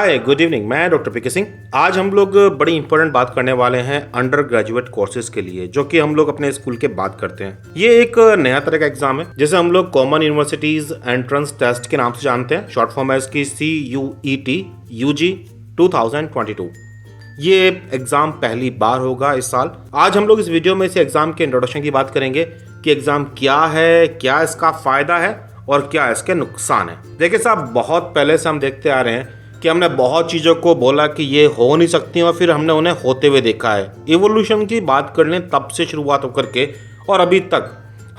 Hi good evening. मैं doctor पीके सिंह। आज हम लोग बड़ी इंपॉर्टेंट बात करने वाले हैं अंडर ग्रेजुएट कोर्सेज के लिए, जो कि हम लोग अपने स्कूल के बात करते हैं। ये एक नया तरह का एग्जाम है जिसे हम लोग कॉमन यूनिवर्सिटीज एंट्रेंस टेस्ट के नाम से जानते हैं। शॉर्ट फॉर्म है इसकी CUET UG 2022। ये एग्जाम पहली बार होगा इस साल। आज हम लोग इस वीडियो में इस एग्जाम के इंट्रोडक्शन की बात करेंगे कि एग्जाम क्या है, क्या इसका फायदा है और क्या इसके नुकसान है। देखिए साहब, बहुत पहले से हम देखते आ रहे हैं कि हमने बहुत चीज़ों को बोला कि ये हो नहीं सकती और फिर हमने उन्हें होते हुए देखा है। इवोल्यूशन की बात कर लें तब से शुरुआत होकर के और अभी तक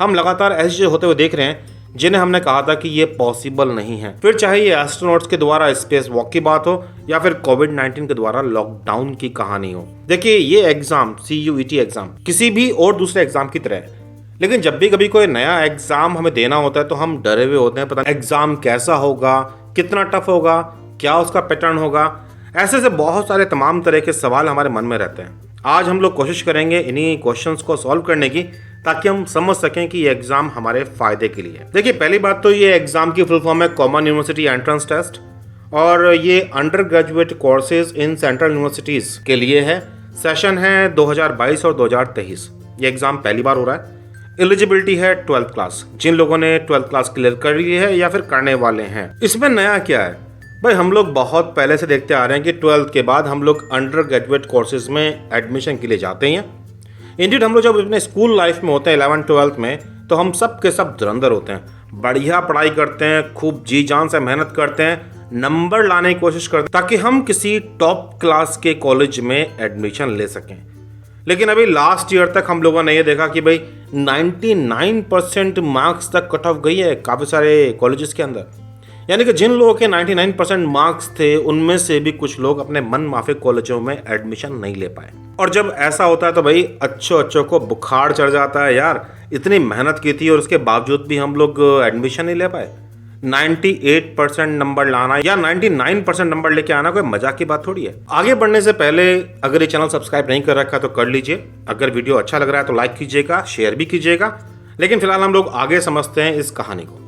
हम लगातार ऐसी चीज़ें होते हुए देख रहे हैं जिन्हें हमने कहा था कि ये पॉसिबल नहीं है। फिर चाहे ये एस्ट्रोनॉट्स के द्वारा स्पेस वॉक की बात हो या फिर कोविड-19 के द्वारा लॉकडाउन की कहानी हो। देखिए, ये एग्जाम CUET एग्जाम किसी भी और दूसरे एग्जाम की तरह है, लेकिन जब भी कभी कोई नया एग्जाम हमें देना होता है तो हम डरे हुए होते हैं, पता नहीं एग्जाम कैसा होगा, कितना टफ होगा, क्या उसका पैटर्न होगा। ऐसे से बहुत सारे तमाम तरह के सवाल हमारे मन में रहते हैं। आज हम लोग कोशिश करेंगे इन्हीं क्वेश्चंस को सॉल्व करने की, ताकि हम समझ सकें कि ये एग्जाम हमारे फायदे के लिए है। देखिए, पहली बात तो ये एग्जाम की फुल फॉर्म है कॉमन यूनिवर्सिटी एंट्रेंस टेस्ट और ये under graduate courses in central universities के लिए है। सेशन है 2022 और 2023। ये एग्जाम पहली बार हो रहा है। एलिजिबिलिटी है 12th क्लास, जिन लोगों ने 12th क्लास क्लियर कर ली है या फिर करने वाले हैं। इसमें नया क्या है भाई, हम लोग बहुत पहले से देखते आ रहे हैं कि 12th के बाद हम लोग अंडर ग्रेजुएट कोर्सेज में एडमिशन के लिए जाते हैं। इंडियड हम लोग जब अपने स्कूल लाइफ में होते हैं 11th-12th में, तो हम सब के सब धुरंधर होते हैं, बढ़िया पढ़ाई करते हैं, खूब जी जान से मेहनत करते हैं, नंबर लाने की कोशिश करते हैं ताकि हम किसी टॉप क्लास के कॉलेज में एडमिशन ले सकें। लेकिन अभी लास्ट ईयर तक हम लोगों ने ये देखा कि भाई 99% मार्क्स तक कट ऑफ गई है काफ़ी सारे कॉलेजेस के अंदर। यानी कि जिन लोगों के 99% मार्क्स थे, उनमें से भी कुछ लोग अपने मन माफिक कॉलेजों में एडमिशन नहीं ले पाए। और जब ऐसा होता है तो भाई अच्छों को बुखार चढ़ जाता है यार। इतनी मेहनत की थी और उसके बावजूद भी हम लोग एडमिशन नहीं ले पाए। 98% नंबर लाना या 99% नंबर लेके आना कोई मजाक की बात थोड़ी है। आगे बढ़ने से पहले अगर ये चैनल सब्सक्राइब नहीं कर रखा तो कर लीजिए। अगर वीडियो अच्छा लग रहा है तो लाइक कीजिएगा, शेयर भी कीजिएगा। लेकिन फिलहाल हम लोग आगे समझते हैं इस कहानी को।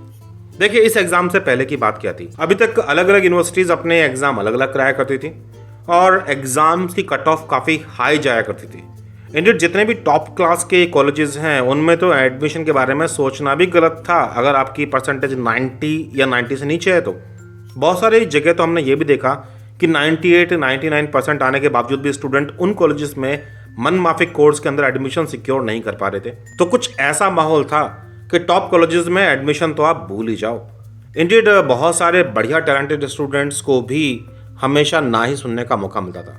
देखिए, इस एग्जाम से पहले की बात क्या थी। अभी तक अलग अलग यूनिवर्सिटीज अपने एग्जाम अलग अलग कराया करती थी और एग्जाम्स की कट ऑफ काफ़ी हाई जाया करती थी। इंडियड जितने भी टॉप क्लास के कॉलेजेस हैं उनमें तो एडमिशन के बारे में सोचना भी गलत था अगर आपकी परसेंटेज 90 या 90 से नीचे है तो। बहुत सारी जगह तो हमने ये भी देखा कि 98-99% आने के बावजूद भी स्टूडेंट उन कॉलेजेस में मन माफिक कोर्स के अंदर एडमिशन सिक्योर नहीं कर पा रहे थे। तो कुछ ऐसा माहौल था कि टॉप कॉलेजेस में एडमिशन तो आप भूल ही जाओ। इंडियड बहुत सारे बढ़िया टैलेंटेड स्टूडेंट्स को भी हमेशा ना ही सुनने का मौका मिलता था।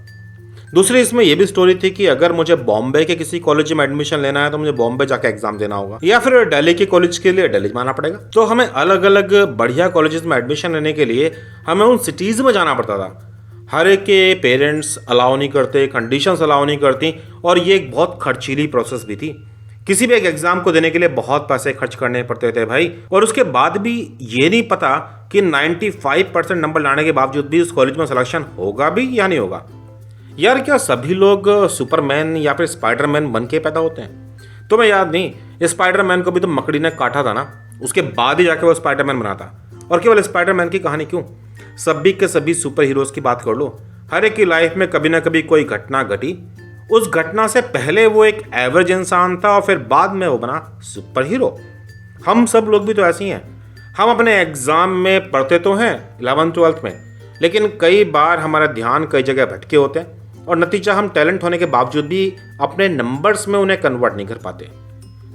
दूसरी इसमें यह भी स्टोरी थी कि अगर मुझे बॉम्बे के किसी कॉलेज में एडमिशन लेना है तो मुझे बॉम्बे जाके एग्जाम देना होगा, या फिर दिल्ली के कॉलेज के लिए दिल्ली जाना पड़ेगा। तो हमें अलग अलग बढ़िया कॉलेजेस में एडमिशन लेने के लिए हमें उन सिटीज़ में जाना पड़ता था। हर एक के पेरेंट्स अलाउ नहीं करते, कंडीशंस अलाउ नहीं करती और ये एक बहुत खर्चीली प्रोसेस भी थी। किसी भी एक एग्जाम को देने के लिए बहुत पैसे खर्च करने पड़ते थे भाई। और उसके बाद भी ये नहीं पता कि 95% नंबर लाने के बावजूद भी उस कॉलेज में सिलेक्शन होगा भी या नहीं होगा। यार, क्या सभी लोग सुपरमैन या फिर स्पाइडरमैन बन के पैदा होते हैं? तुम्हें याद नहीं, स्पाइडरमैन को भी तो मकड़ी ने काटा था ना, उसके बाद ही जाके वो स्पाइडरमैन बना था। और केवल स्पाइडरमैन की कहानी क्यों, सभी के सभी सुपर हीरोज की बात कर लो। हर एक की लाइफ में कभी ना कभी कोई घटना घटी। उस घटना से पहले वो एक एवरेज इंसान था और फिर बाद में वो बना सुपर हीरो। हम सब लोग भी तो ऐसे ही हैं। हम अपने एग्जाम में पढ़ते तो हैं 11th-12th में, लेकिन कई बार हमारा ध्यान कई जगह भटके होते हैं और नतीजा हम टैलेंट होने के बावजूद भी अपने नंबर्स में उन्हें कन्वर्ट नहीं कर पाते।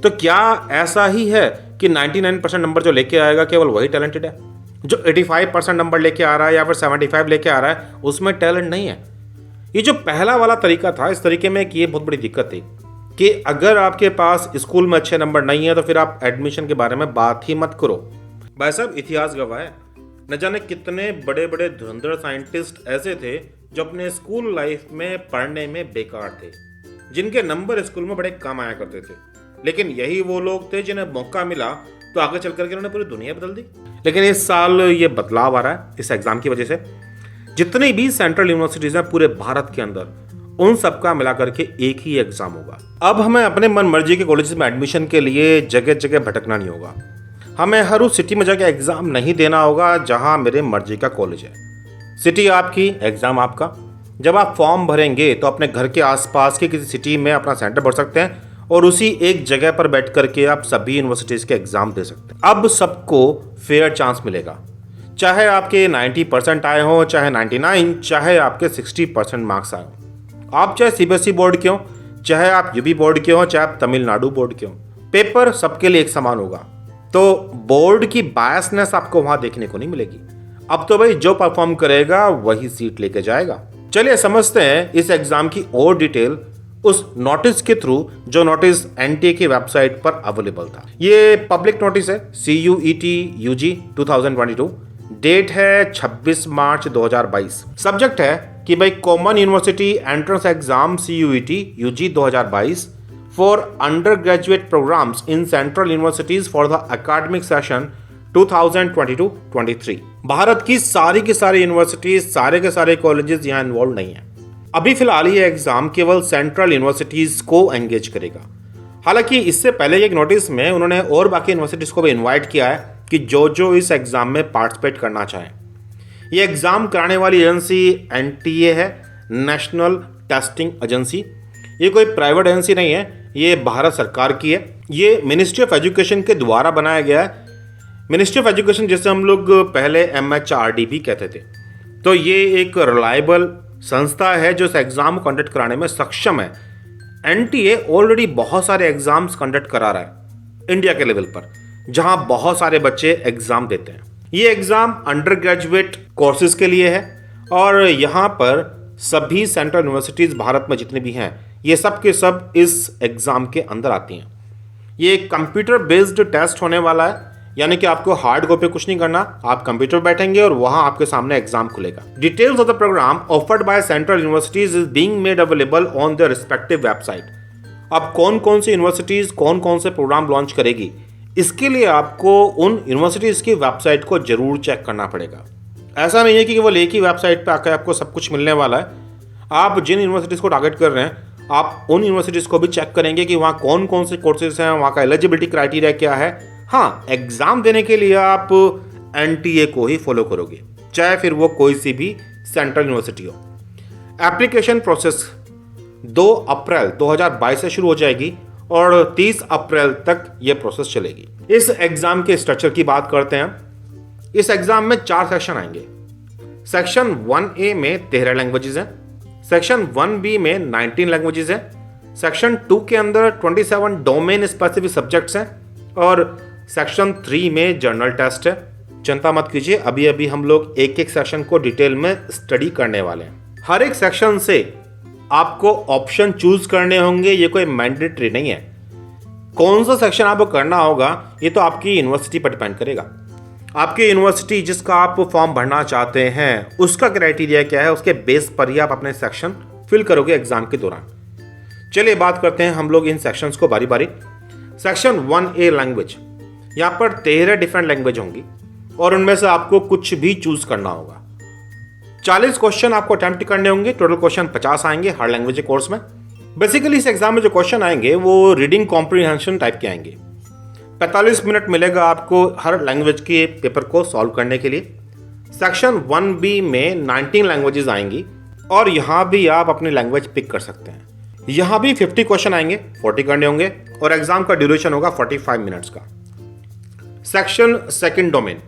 तो क्या ऐसा ही है कि 99% नंबर जो लेके आएगा केवल वही टैलेंटेड है? जो 85% नंबर लेके आ रहा है या फिर 75 लेके आ रहा है उसमें टैलेंट नहीं है? ये जो पहला वाला तरीका था, इस तरीके में ये बहुत बड़ी दिक्कत थी कि अगर आपके पास स्कूल में अच्छे नंबर नहीं है तो फिर आप एडमिशन के बारे में बात ही मत करो। भाई साहब, इतिहास गवाह है, न जाने कितने बड़े बड़े धुरंधर साइंटिस्ट ऐसे थे जो अपने स्कूल लाइफ में पढ़ने में बेकार थे, जिनके नंबर स्कूल में बड़े कम आया करते थे। लेकिन यही वो लोग थे जिन्हें मौका मिला तो आगे चल करके उन्होंने पूरी दुनिया बदल दी। लेकिन इस साल ये बदलाव आ रहा है इस एग्जाम की वजह से। जितनी भी सेंट्रल यूनिवर्सिटीज हैं पूरे भारत के अंदर, उन सबका मिलाकर के एक ही एग्जाम होगा। अब हमें अपने मन मर्जी के कॉलेज में एडमिशन के लिए जगह जगह भटकना नहीं होगा। हमें हर उस सिटी में जाके एग्जाम नहीं देना होगा जहां मेरे मर्जी का कॉलेज है। सिटी आपकी, एग्ज़ाम आपका। जब आप फॉर्म भरेंगे तो अपने घर के आसपास की किसी सिटी में अपना सेंटर भर सकते हैं और उसी एक जगह पर बैठ करके आप सभी यूनिवर्सिटीज़ के एग्ज़ाम दे सकते हैं। अब सबको फेयर चांस मिलेगा, चाहे आपके 90% आए हों, चाहे 99, चाहे आपके 60% मार्क्स आए हों। आप चाहे सीबीएसई बोर्ड के हों, चाहे आप यूपी बोर्ड के हों, चाहे आप तमिलनाडु बोर्ड के हों, पेपर सबके लिए एक समान होगा। तो बोर्ड की बायसनेस आपको वहाँ देखने को नहीं मिलेगी। अब तो भाई जो परफॉर्म करेगा वही सीट लेके जाएगा। चलिए समझते हैं इस एग्ज़ाम की और डिटेल उस नोटिस के थ्रू जो नोटिस एनटीए की वेबसाइट पर अवेलेबल था। ये पब्लिक नोटिस है, CUET UG 2022, डेट है 26 मार्च 2022। सब्जेक्ट है कि भाई common university entrance exam CUET UG 2022 for undergraduate programmes in central universities for the academic session 2022-23। Bharat की सारी यूनिवर्सिटीज, सारे के सारे कॉलेजेस यहाँ इन्वॉल्व नहीं है। अभी फिलहाल ये एग्जाम केवल सेंट्रल यूनिवर्सिटीज को एंगेज करेगा। हालांकि इससे पहले एक नोटिस में उन्होंने और बाकी यूनिवर्सिटीज को भी इनवाइट किया है कि जो इस एग्जाम में पार्टिसिपेट करना चाहें। ये एग्जाम कराने वाली एजेंसी NTA है, नेशनल टेस्टिंग एजेंसी। ये कोई प्राइवेट एजेंसी नहीं है, ये भारत सरकार की है। ये मिनिस्ट्री ऑफ एजुकेशन के द्वारा बनाया गया है। मिनिस्ट्री ऑफ एजुकेशन जैसे हम लोग पहले MHRD भी कहते थे। तो ये एक रिलायबल संस्था है जो इस एग्ज़ाम को कंडक्ट कराने में सक्षम है। NTA ऑलरेडी बहुत सारे एग्ज़ाम्स कंडक्ट करा रहा है इंडिया के लेवल पर, जहां बहुत सारे बच्चे एग्ज़ाम देते हैं। ये एग्ज़ाम अंडर ग्रेजुएट कोर्सेज के लिए है और यहाँ पर सभी सेंट्रल यूनिवर्सिटीज़ भारत में जितनी भी हैं, ये सब के सब इस एग्ज़ाम के अंदर आती हैं। ये एक कंप्यूटर बेस्ड टेस्ट होने वाला है, यानी कि आपको हार्ड कॉपी कुछ नहीं करना, आप कंप्यूटर बैठेंगे और वहां आपके सामने एग्जाम खुलेगा। Details of the programme offered by central universities is being made available on the respective website. अब कौन कौन सी यूनिवर्सिटीज कौन कौन से प्रोग्राम लॉन्च करेगी, इसके लिए आपको उन यूनिवर्सिटीज की वेबसाइट को जरूर चेक करना पड़ेगा। ऐसा नहीं है कि केवल एक ही वेबसाइट पर आकर आपको सब कुछ मिलने वाला है। आप जिन यूनिवर्सिटीज़ को टारगेट कर रहे हैं, आप उन यूनिवर्सिटीज़ को भी चेक करेंगे कि वहाँ कौन कौन से कोर्सेज हैं, वहाँ का एलिजिबिलिटी क्राइटेरिया क्या है। हाँ, एग्ज़ाम देने के लिए आप NTA को ही फॉलो करोगे, चाहे फिर वो कोई सी भी सेंट्रल यूनिवर्सिटी हो। एप्लीकेशन प्रोसेस 2 अप्रैल 2022 से शुरू हो जाएगी और 30 अप्रैल तक ये प्रोसेस चलेगी। इस एग्ज़ाम के स्ट्रक्चर की बात करते हैं। इस एग्ज़ाम में 4 सेक्शन आएंगे। सेक्शन 1A में 13 लैंग्वेजेस हैं, सेक्शन 1B में 19 लैंग्वेजेस हैं, सेक्शन 2 के अंदर 27 डोमेन स्पेसिफिक सब्जेक्ट्स हैं और सेक्शन 3 में जर्नल टेस्ट है। चिंता मत कीजिए, अभी अभी हम लोग एक एक सेक्शन को डिटेल में स्टडी करने वाले हैं। हर एक सेक्शन से आपको ऑप्शन चूज करने होंगे, ये कोई मैंडेटरी नहीं है। कौन सा सेक्शन आपको करना होगा ये तो आपकी यूनिवर्सिटी पर डिपेंड करेगा। आपकी यूनिवर्सिटी जिसका आप फॉर्म भरना चाहते हैं उसका क्राइटेरिया क्या है, उसके बेस पर ही आप अपने सेक्शन फिल करोगे एग्जाम के दौरान। चलिए बात करते हैं हम लोग इन सेक्शंस को बारी बारी। सेक्शन 1A लैंग्वेज, यहाँ पर 13 डिफरेंट लैंग्वेज होंगी और उनमें से आपको कुछ भी चूज करना होगा। 40 क्वेश्चन आपको अटेम्प्ट करने होंगे, टोटल क्वेश्चन 50 आएंगे हर लैंग्वेज के कोर्स में। बेसिकली इस एग्जाम में जो क्वेश्चन आएंगे वो रीडिंग कॉम्प्रीहेंशन टाइप के आएंगे। 45 मिनट मिलेगा आपको हर लैंग्वेज के पेपर को सॉल्व करने के लिए। सेक्शन 1B में 19 लैंग्वेजेस आएंगी और यहाँ भी आप अपनी लैंग्वेज पिक कर सकते हैं। यहाँ भी 50 क्वेश्चन आएंगे, 40 करने होंगे और एग्जाम का ड्यूरेशन होगा 45 मिनट्स का। सेक्शन 2 डोमेन,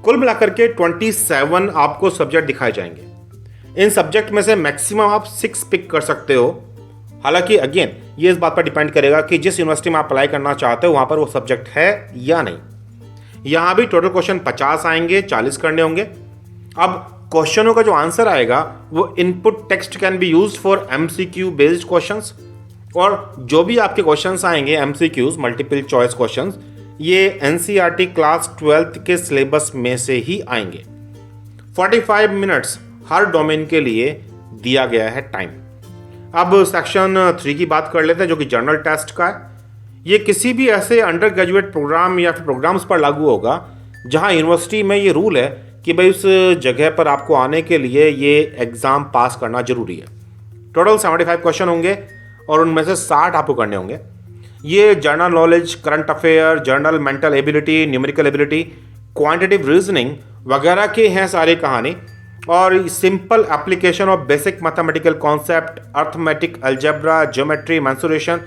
कुल मिलाकर के 27 आपको सब्जेक्ट दिखाए जाएंगे। इन सब्जेक्ट में से मैक्सिमम आप 6 पिक कर सकते हो। हालांकि अगेन ये इस बात पर डिपेंड करेगा कि जिस यूनिवर्सिटी में आप अप्लाई करना चाहते हो वहां पर वो सब्जेक्ट है या नहीं। यहाँ भी टोटल क्वेश्चन 50 आएंगे, 40 करने होंगे। अब क्वेश्चनों का जो आंसर आएगा वो input text can be used for MCQ based questions, और जो भी आपके क्वेश्चंस आएंगे MCQs मल्टीपल चॉइस क्वेश्चंस, ये NCERT क्लास 12th के सिलेबस में से ही आएंगे। 45 मिनट्स हर डोमेन के लिए दिया गया है टाइम। अब सेक्शन 3 की बात कर लेते हैं जो कि जर्नल टेस्ट का है। ये किसी भी ऐसे अंडर ग्रेजुएट प्रोग्राम या फिर प्रोग्राम्स पर लागू होगा जहां यूनिवर्सिटी में ये रूल है कि भाई उस जगह पर आपको आने के लिए ये एग्ज़ाम पास करना जरूरी है। टोटल 75 क्वेश्चन होंगे और उनमें से 60 आपको करने होंगे। ये general knowledge, current affair, general mental ability, numerical ability, quantitative reasoning वगैरह के हैं सारी कहानी। और simple application of basic mathematical concept, arithmetic, algebra, geometry, mensuration,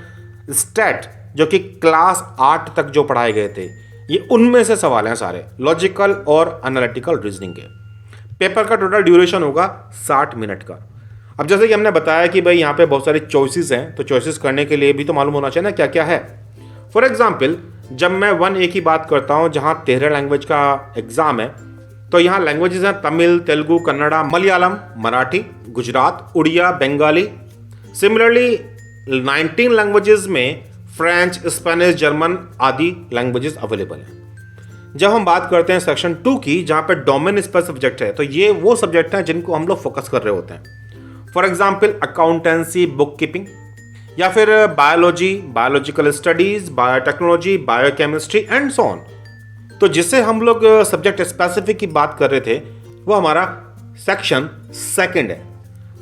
stat, जो कि क्लास 8 तक जो पढ़ाए गए थे, ये उनमें से सवाल हैं सारे, लॉजिकल और एनालिटिकल रीजनिंग के। पेपर का टोटल ड्यूरेशन होगा 60 मिनट का। अब जैसे कि हमने बताया कि भाई यहाँ पे बहुत सारी चॉइसेस हैं, तो चॉइसेस करने के लिए भी तो मालूम होना चाहिए ना क्या क्या है। फॉर एग्जाम्पल, जब मैं 1A की बात करता हूँ जहाँ 13 लैंग्वेज का एग्जाम है, तो यहाँ लैंग्वेजेस हैं तमिल, तेलुगु, कन्नड़ा, मलयालम, मराठी, गुजरात, उड़िया, बंगाली। सिमिलरली 19 लैंग्वेजेस में फ्रेंच, स्पेनिश, जर्मन आदि लैंग्वेजेस अवेलेबल हैं। जब हम बात करते हैं सेक्शन 2 की, जहाँ पे डोमेन स्पेसिफिक सब्जेक्ट है, तो ये वो सब्जेक्ट हैं जिनको हम लोग फोकस कर रहे होते हैं। For example accountancy, book keeping, या फिर biology, biological studies, biotechnology, biochemistry and so on. तो जिससे हम लोग सब्जेक्ट स्पेसिफिक की बात कर रहे थे, वो हमारा सेक्शन 2 है।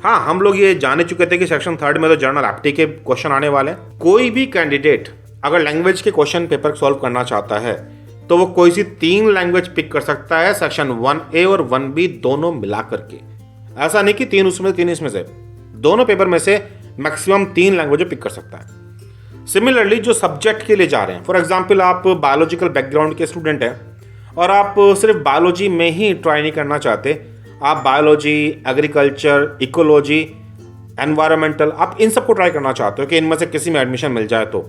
हाँ, हम लोग ये जाने चुके थे कि सेक्शन 3 में तो जर्नल एप्टी के क्वेश्चन आने वाले हैं। कोई भी कैंडिडेट अगर लैंग्वेज के क्वेश्चन पेपर सॉल्व करना चाहता है, तो वो कोई सी 3 लैंग्वेज पिक कर सकता है, सेक्शन 1A और 1B दोनों मिला करके। ऐसा नहीं कि 3 उसमें 3 इसमें से, दोनों पेपर में से मैक्सिमम 3 लैंग्वेज पिक कर सकता है। सिमिलरली जो सब्जेक्ट के लिए जा रहे हैं, फॉर एग्जांपल आप बायोलॉजिकल बैकग्राउंड के स्टूडेंट हैं और आप सिर्फ बायोलॉजी में ही ट्राई नहीं करना चाहते, आप बायोलॉजी, एग्रीकल्चर, इकोलॉजी, एनवायरमेंटल, आप इन सबको ट्राई करना चाहते हो कि इनमें से किसी में एडमिशन मिल जाए तो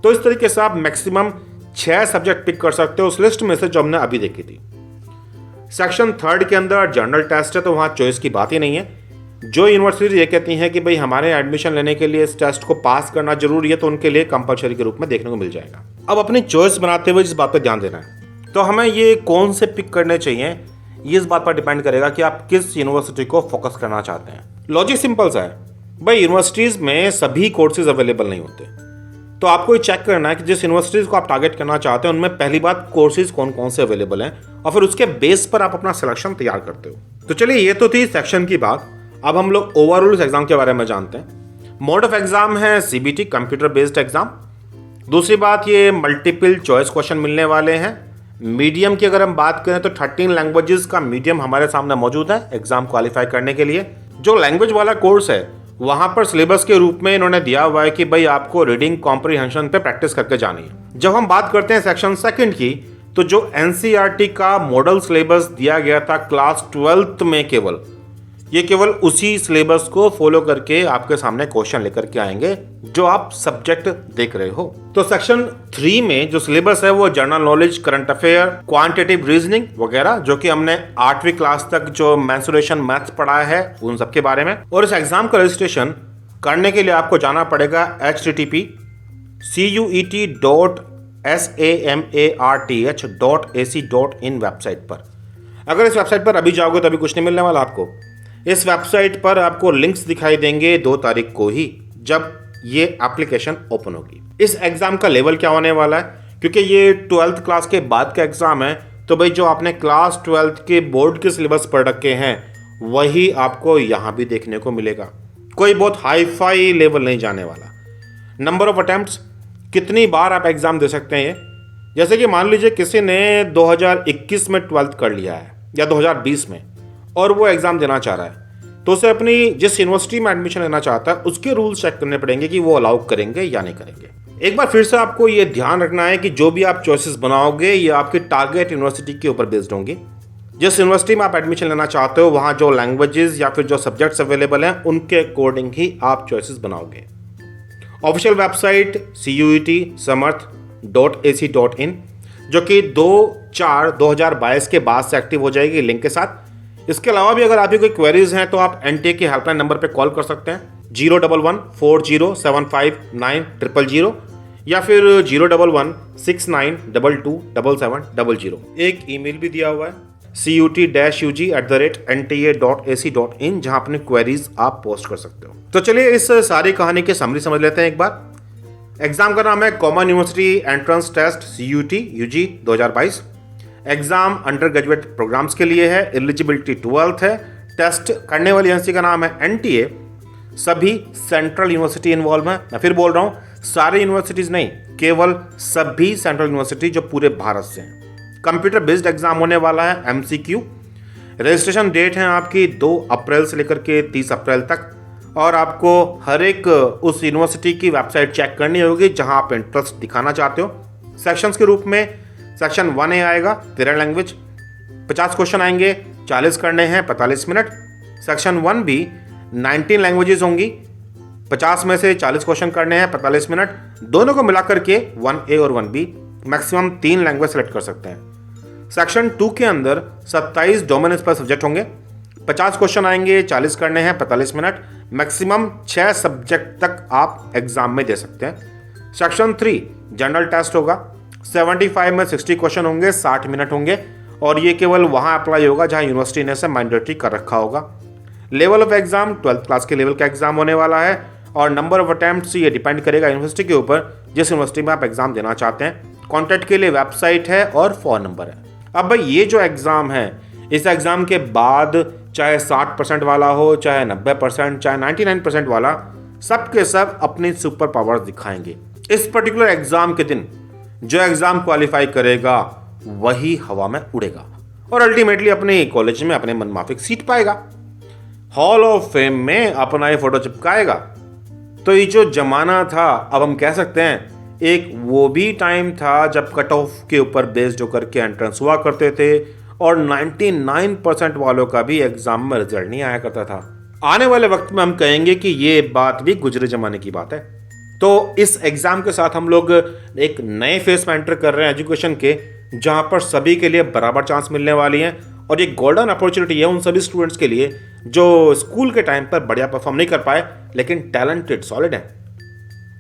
इस तरीके से आप मैक्सिमम 6 सब्जेक्ट पिक कर सकते हो उस लिस्ट में से जो हमने अभी देखी थी। सेक्शन 3 के अंदर जर्नल टेस्ट है, तो वहाँ चॉइस की बात ही नहीं है। जो यूनिवर्सिटीज ये कहती हैं कि भाई हमारे एडमिशन लेने के लिए इस टेस्ट को पास करना जरूरी है, तो उनके लिए कंपलसरी के रूप में देखने को मिल जाएगा। अब अपनी चॉइस बनाते हुए इस बात पर ध्यान देना है, तो हमें ये कौन से पिक करने चाहिए, ये इस बात पर डिपेंड करेगा कि आप किस यूनिवर्सिटी को फोकस करना चाहते हैं। लॉजिक सिंपल सा है भाई, यूनिवर्सिटीज़ में सभी कोर्सेज अवेलेबल नहीं होते, तो आपको ये चेक करना है कि जिस यूनिवर्सिटीज़ को आप टारगेट करना चाहते हैं उनमें पहली बात कोर्सेज कौन कौन से अवेलेबल हैं, और फिर उसके बेस पर आप अपना सिलेक्शन तैयार करते हो। तो चलिए, ये तो थी सेक्शन की बात। अब हम लोग ओवरऑल एग्जाम के बारे में जानते हैं। मोड ऑफ एग्जाम है CBT, कंप्यूटर बेस्ड एग्जाम। दूसरी बात, ये मल्टीपल चॉइस क्वेश्चन मिलने वाले हैं। मीडियम की अगर हम बात करें तो 13 लैंग्वेजेस का मीडियम हमारे सामने मौजूद है एग्जाम क्वालिफाई करने के लिए। जो लैंग्वेज वाला कोर्स है वहां पर सिलेबस के रूप में इन्होंने दिया हुआ है कि भाई आपको रीडिंग कॉम्प्रिहेंशन पे प्रैक्टिस करके जानी है। जब हम बात करते हैं सेक्शन 2 की, तो जो NCERT का मॉडल सिलेबस दिया गया था क्लास 12th में, केवल उसी सिलेबस को फॉलो करके आपके सामने क्वेश्चन लेकर के आएंगे जो आप सब्जेक्ट देख रहे हो। तो सेक्शन 3 में जो सिलेबस है वो general knowledge, current affair, quantitative reasoning वगैरह, जो कि हमने 8वीं क्लास तक जो मेंसुरेशन मैथ्स पढ़ा है उन सब के बारे में। और इस एग्जाम का रजिस्ट्रेशन करने के लिए आपको जाना पड़ेगा http://cuet.samarth.ac.in वेबसाइट पर। अगर इस वेबसाइट पर अभी जाओगे तो अभी कुछ नहीं मिलने वाला आपको। इस वेबसाइट पर आपको लिंक्स दिखाई देंगे 2 तारीख को ही, जब ये एप्लीकेशन ओपन होगी। इस एग्जाम का लेवल क्या होने वाला है, क्योंकि ये 12th क्लास के बाद का एग्जाम है, तो भाई जो आपने क्लास 12th के बोर्ड के सिलेबस पढ़ रखे हैं वही आपको यहाँ भी देखने को मिलेगा। कोई बहुत हाई फाई लेवल नहीं जाने वाला। नंबर ऑफ अटेम्प्ट्स, कितनी बार आप एग्जाम दे सकते हैं ये, जैसे कि मान लीजिए किसी ने 2021 में 12th कर लिया है या 2020 में और वो एग्जाम देना चाह रहा है, तो उसे अपनी जिस यूनिवर्सिटी में एडमिशन लेना चाहता है उसके रूल्स चेक करने पड़ेंगे कि वो अलाउ करेंगे या नहीं करेंगे। एक बार फिर से आपको ये ध्यान रखना है कि जो भी आप चॉइसेस बनाओगे ये आपकी टारगेट यूनिवर्सिटी के ऊपर बेस्ड होंगी। जिस यूनिवर्सिटी में आप एडमिशन लेना चाहते हो वहाँ जो लैंग्वेजेस या फिर जो सब्जेक्ट्स अवेलेबल हैं उनके अकॉर्डिंग ही आप चॉइसेस बनाओगे। ऑफिशियल वेबसाइट cuet.samarth.ac.in, जो कि 2/4/2022 के बाद से एक्टिव हो जाएगी लिंक के साथ। इसके अलावा भी अगर आपकी कोई क्वेरीज हैं तो आप NTA के हेल्पलाइन नंबर पे कॉल कर सकते हैं 011-4075-9000 या फिर 011-6922-7700। एक ईमेल भी दिया हुआ है CUT-UG@nta.ac.in, जहां अपनी क्वेरीज आप पोस्ट कर सकते हो। तो चलिए इस सारी कहानी की समरी समझ लेते हैं एक बार। एग्जाम का नाम है common university entrance test CUT UG 2022। Exam undergraduate programmes के लिए है, एलिजिबिलिटी 12th है। टेस्ट करने वाली एजेंसी का नाम है NTA। सभी सेंट्रल यूनिवर्सिटी इन्वॉल्व है। मैं फिर बोल रहा हूँ, सारे यूनिवर्सिटीज नहीं, केवल सभी सेंट्रल यूनिवर्सिटी जो पूरे भारत से हैं। कंप्यूटर बेस्ड एग्जाम होने वाला है, MCQ। रजिस्ट्रेशन डेट है आपकी 2 अप्रैल से लेकर के 30 अप्रैल तक, और आपको हर एक उस यूनिवर्सिटी की वेबसाइट चेक करनी होगी जहां आप इंटरेस्ट दिखाना चाहते हो। सेक्शंस के रूप में सेक्शन 1A आएगा 13 लैंग्वेज, 50 क्वेश्चन आएंगे, 40 करने हैं 45 मिनट। सेक्शन 1B 19 लैंग्वेजेस होंगी, 50 में से 40 क्वेश्चन करने हैं 45 मिनट। दोनों को मिलाकर के 1A और 1B मैक्सिमम 3 लैंग्वेज सेलेक्ट कर सकते हैं। सेक्शन 2 के अंदर 27 डोमेन पर सब्जेक्ट होंगे, 50 क्वेश्चन आएंगे, 40 करने हैं 45 मिनट, मैक्सिमम 6 सब्जेक्ट तक आप एग्जाम में दे सकते हैं। सेक्शन 3 जनरल टेस्ट होगा, 75 में 60 क्वेश्चन होंगे, 60 मिनट होंगे, और ये केवल वहाँ अप्लाई होगा जहाँ यूनिवर्सिटी ने से मैंडेटरी कर रखा होगा। Level of exam 12th class के लेवल का एग्जाम होने वाला है, और नंबर ऑफ अटेम्प्ट्स ये डिपेंड करेगा यूनिवर्सिटी के ऊपर जिस यूनिवर्सिटी में आप एग्जाम देना चाहते हैं। कॉन्टैक्ट के लिए वेबसाइट है और फ़ोन नंबर है। अब भाई ये जो एग्ज़ाम है, इस एग्ज़ाम के बाद चाहे 60% वाला हो, चाहे 90%, चाहे 99% वाला, सब के सब अपनी सुपर पावर्स दिखाएंगे। इस पर्टिकुलर एग्ज़ाम के दिन जो एग्ज़ाम क्वालिफाई करेगा वही हवा में उड़ेगा और अल्टीमेटली अपने कॉलेज में अपने मनमाफिक सीट पाएगा, हॉल ऑफ फेम में अपना ही फोटो चिपकाएगा। तो ये जो जमाना था, अब हम कह सकते हैं एक वो भी टाइम था जब कट ऑफ के ऊपर बेस्ड होकर के एंट्रेंस हुआ करते थे, और 99% वालों का भी एग्जाम में रिजल्ट नहीं आया करता था। आने वाले वक्त में हम कहेंगे कि ये बात भी गुजरे जमाने की बात है। तो इस एग्जाम के साथ हम लोग एक नए फेज में एंटर कर रहे हैं एजुकेशन के, जहां पर सभी के लिए बराबर चांस मिलने वाली है, और ये गोल्डन अपॉर्चुनिटी है उन सभी स्टूडेंट्स के लिए जो स्कूल के टाइम पर बढ़िया परफॉर्म नहीं कर पाए लेकिन टैलेंटेड सॉलिड हैं।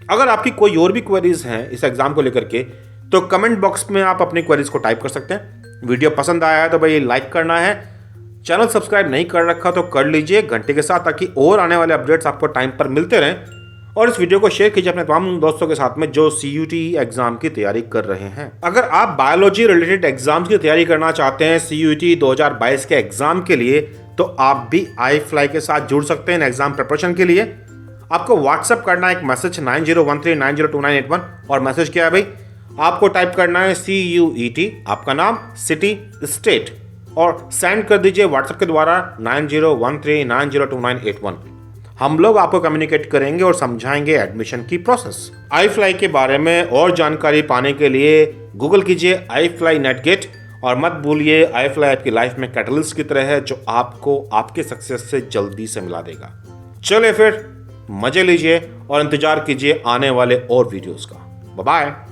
अगर आपकी कोई और भी क्वेरीज हैं इस एग्जाम को लेकर के, तो कमेंट बॉक्स में आप अपनी क्वेरीज को टाइप कर सकते हैं। वीडियो पसंद आया है तो भाई लाइक करना है, चैनल सब्सक्राइब नहीं कर रखा तो कर लीजिए घंटे के साथ, ताकि और आने वाले अपडेट्स आपको टाइम पर मिलते रहें। और इस वीडियो को शेयर कीजिए अपने तमाम दोस्तों के साथ में जो CUT एग्जाम की तैयारी कर रहे हैं। अगर आप बायोलॉजी रिलेटेड एग्जाम्स की तैयारी करना चाहते हैं CUT 2022 के एग्जाम के लिए, तो आप भी iFly के साथ जुड़ सकते हैं एग्जाम प्रिपरेशन के लिए। आपको व्हाट्सएप करना है एक मैसेज 9013902981, और मैसेज क्या है भाई, आपको टाइप करना है CUET, आपका नाम, सिटी, स्टेट, और सेंड कर दीजिए व्हाट्सएप के द्वारा 9013902981। हम लोग आपको कम्युनिकेट करेंगे और समझाएंगे एडमिशन की प्रोसेस। iFly के बारे में और जानकारी पाने के लिए गूगल कीजिए iFly NetGate, और मत भूलिए iFly आपकी लाइफ में कैटलिस्ट की तरह है जो आपको आपके सक्सेस से जल्दी से मिला देगा। चलिए फिर मजे लीजिए और इंतजार कीजिए आने वाले और वीडियोस का। Bye bye.